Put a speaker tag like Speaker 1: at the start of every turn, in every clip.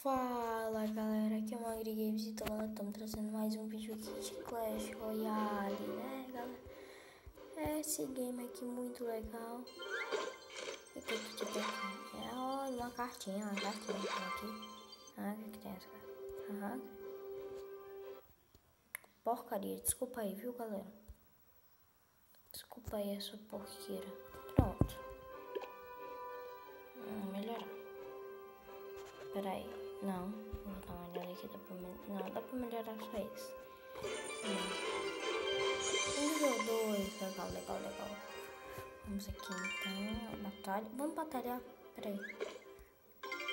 Speaker 1: Fala galera, aqui é o Magri Games e estamos trazendo mais um vídeo aqui de Clash Royale, né galera? Esse game aqui muito legal. E tem que ter aqui. Olha uma cartinha aqui. Ah, o que tem essa cara? Aham. Porcaria, desculpa aí, viu galera? Desculpa aí essa porqueira. Pronto. Melhorar. Pera aí. Não, vou dar uma olhada aqui, não, dá pra melhorar só esse. Nível 2, legal. Vamos aqui então, batalha. Vamos batalhar, peraí.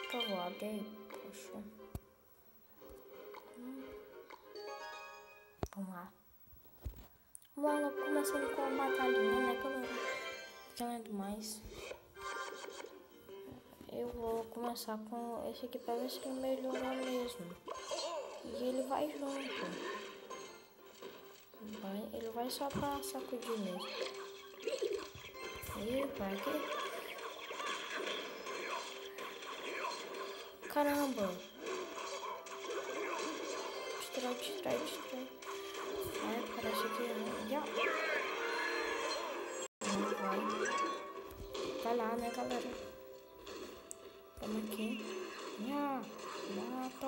Speaker 1: Que eu vou abrir aí, poxa. Vamos lá. Vamos lá, começando com a batalhinha, né, galera? Querendo mais. Eu vou começar com esse aqui pra ver se ele melhorou mesmo. E ele vai junto. Ele vai só pra sacudir mesmo. E vai aqui. Caramba! Destrói. Vai, parece que já. Não vai. Vai lá, né, galera? Vamos aqui.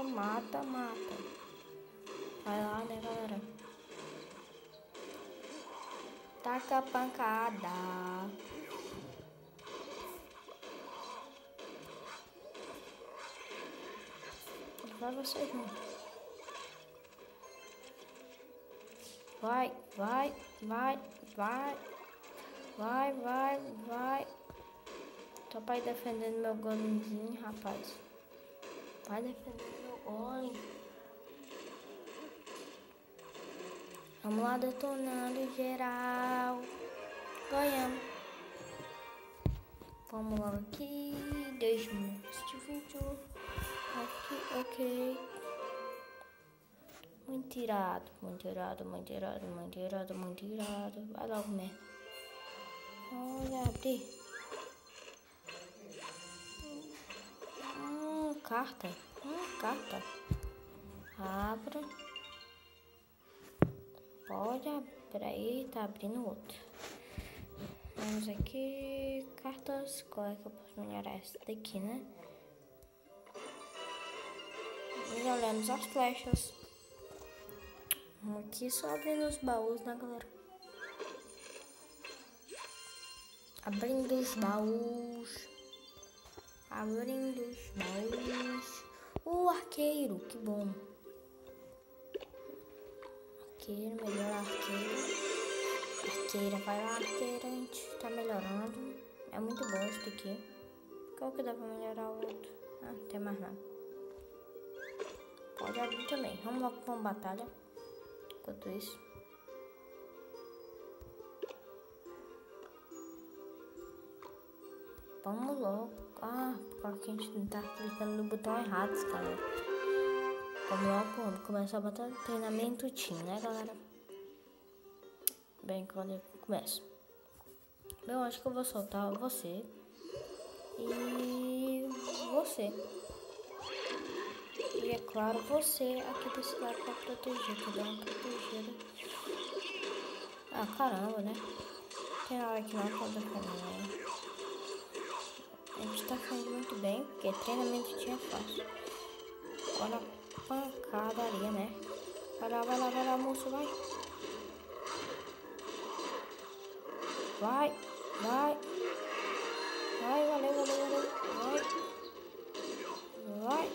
Speaker 1: Mata. Vai lá, né, galera? Taca a pancada. Vai você junto. Vai. Tô pra ir defendendo meu golemzinho, rapaz. Vai defendendo meu golem. Vamos lá, detonando geral. Ganhamos. Vamos logo aqui. 10 minutos de vídeo. Aqui, ok. Muito irado. Vai logo mesmo. Olha, abrir. Carta. Abra. Pode abrir aí, tá abrindo outro. Vamos aqui. Cartas. Qual é que eu posso melhorar? Essa daqui, né? Olhando as flechas. Aqui só abrindo os baús, né, galera? Abrindo os baús. O arqueiro, que bom. Arqueiro, melhor arqueiro. Arqueira, vai lá, arqueira, a gente tá melhorando. É muito bom isso daqui. Qual que dá pra melhorar o outro? Ah, não tem mais nada. Pode abrir também. Vamos logo pra uma batalha. Enquanto isso. Vamos logo. Porque a gente não tá clicando no botão errado, galera. Vamos logo, começar a batalha. Treinamento team, né, galera? Bem, quando eu começo. Eu acho que eu vou soltar você. E você. E é claro, você aqui desse lado pra proteger, que dá uma protegida. Ah, caramba, né? Tem hora que não pode defender, né? A gente tá fazendo muito bem, porque treinamento tinha fácil. Olha a pancadaria, né? Vai lá, moço, vai. Vai, valeu. Vai.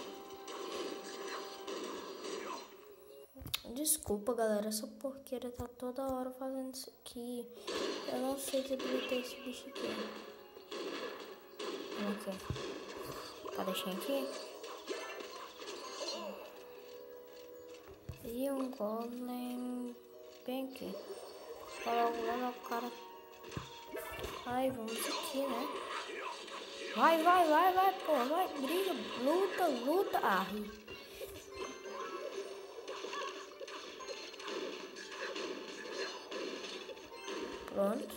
Speaker 1: Desculpa, galera, essa porqueira tá toda hora fazendo isso aqui. Eu não sei desabilitar esse bicho aqui. Aqui. Tá deixando aqui? E um golem bem aqui. Olha o cara. Ai, vamos aqui, né? Vai, pô, vai, briga, luta. Pronto.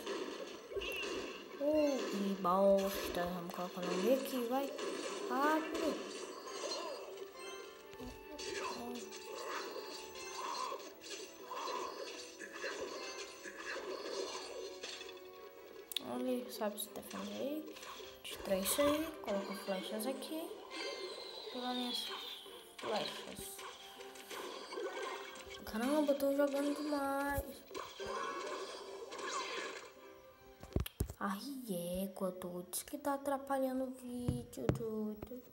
Speaker 1: Que bosta. Vamos colocar o nome aqui, vai. Rápido. sabe se defender aí. Distrai isso aí. Coloca flechas aqui. Pegar minhas flechas. Caramba, eu tô jogando demais. Ai, égua, doido. Isso que tá atrapalhando o vídeo, doido.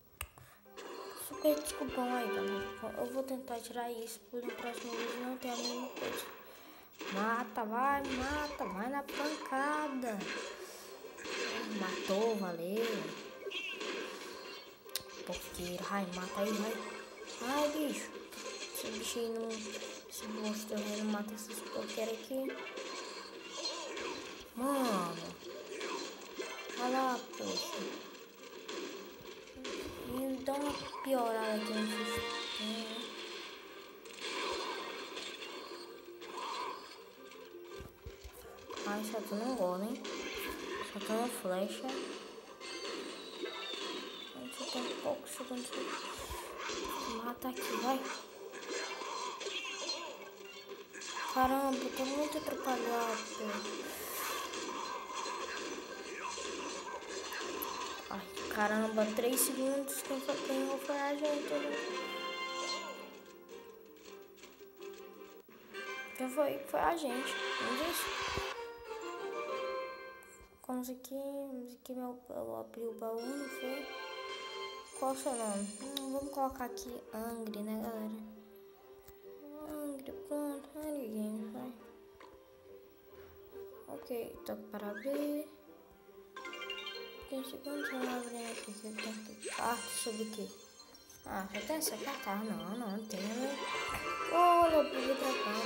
Speaker 1: Super desculpão aí, galera. Eu vou tentar tirar isso pro próximo vídeo não ter a mesma coisa. Mata, vai na pancada. Matou, valeu. Porqueira, ai, mata aí, vai. Ai, bicho. Esse bichinho não... Esse monstro aí não mata esses porqueiros aqui. Mano. Olha lá, poxa. E dá uma piorada aqui no sistema. Ai, só tô no golem. Só tô no flecha. Só tem poucos segundos. Mata aqui, vai. Caramba, eu tô muito atrapalhado. Ai, caramba, 3 segundos. Quem foi a gente, né? Já foi a gente. Não disse? Vamos aqui, eu abri o baú, não foi? Qual o seu nome? Vamos colocar aqui Angry, né, galera? Angry, pronto, Angry Game, vai. Ok, toca para abrir. 15 segundos, vamos abrir aqui. Carta sobre o quê? Ah, só tem essa carta? Ah, não tem, né? Olha, bebê dragão.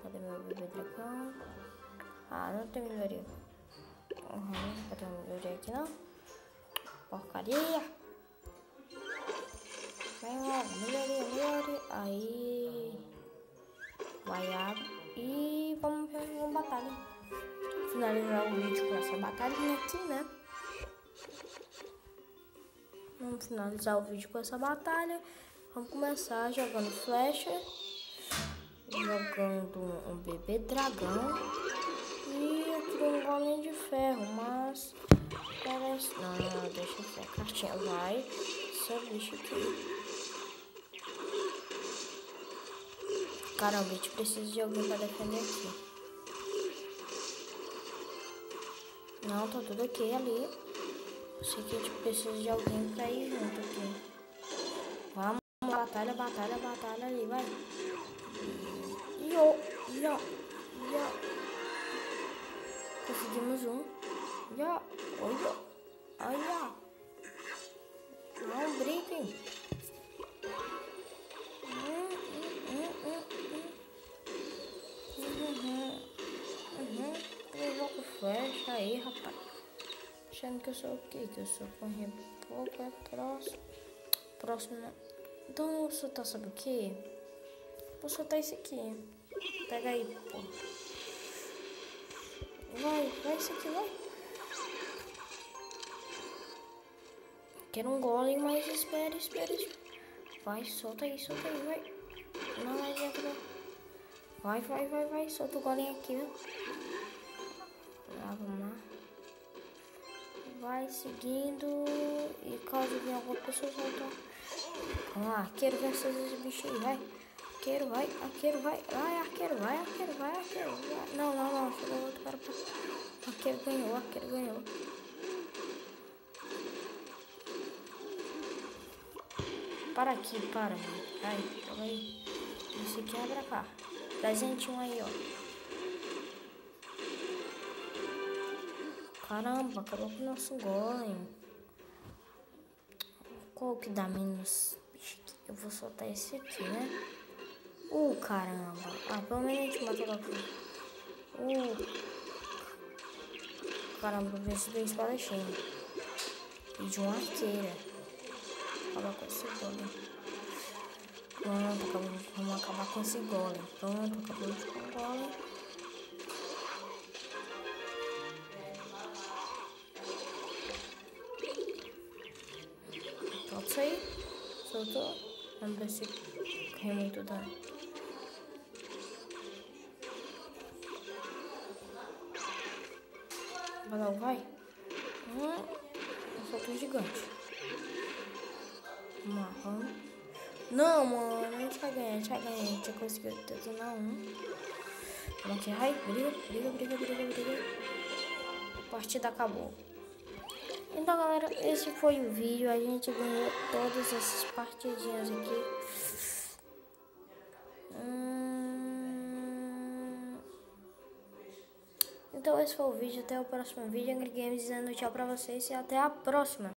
Speaker 1: Cadê meu bebê dragão? Ah, não tem melhoria. Cadê uma melhoria aqui, não? Porcaria. Vem logo, melhoria. Aí. Vai abrir. E vamos ver uma batalha. Finalizar o vídeo com essa batalhinha aqui, né? Vamos finalizar o vídeo com essa batalha. Vamos começar jogando flecha. Jogando um bebê dragão. E aqui um golem de ferro, mas parece... Não, deixa eu ver a cartinha. Vai, esse bicho aqui. Caramba, a gente precisa de alguém pra defender aqui. Não, tá tudo aqui ali. Eu sei que a gente precisa de alguém pra ir junto aqui. Vamos, batalha ali, vai. Conseguimos um. Olha. Não briguem. Eu jogo flecha aí, rapaz. Achando que eu sou o quê? Que eu sou com pouco, é próximo. Então eu vou soltar, sabe o quê? Vou soltar esse aqui. Pega aí, pô. Vai esse aqui, vai. Quero um golem, mas espera. Vai, solta aí, vai. Não adianta, não. Vai. Solta o golem aqui, ó. Vamos lá. Vai seguindo. E caso venha alguma pessoa soltar. Vamos lá, arqueiro versus esse bicho aí, vai. Arqueiro vai. Arqueiro vai. Não. Chegou outro cara pra... Arqueiro ganhou. Para aqui, mano. Vai, joga aí. Esse aqui é pra cá. Presentinho aí, ó. Caramba, acabou com o nosso golem. Qual que dá menos? Eu vou soltar esse aqui, né? Caramba. Pelo menos a gente matou logo. Caramba, eu preciso de um espadachim. E de uma arqueira. Acabar com esse golem. Pronto, vamos acabar com esse golem. Pronto, acabamos com o golem. Pronto, isso aí. Soltou. Vamos ver se caiu muito dano. Vai logo, vai. Eu solto um gigante. Marrom. Não, mano, a gente vai ganhar, a gente já conseguiu detonar um. Vamos aqui, ai, briga. A partida acabou. Então, galera, esse foi o vídeo. A gente ganhou todas essas partidinhas aqui. Então, esse foi o vídeo. Até o próximo vídeo. Angry Games dizendo tchau pra vocês e até a próxima.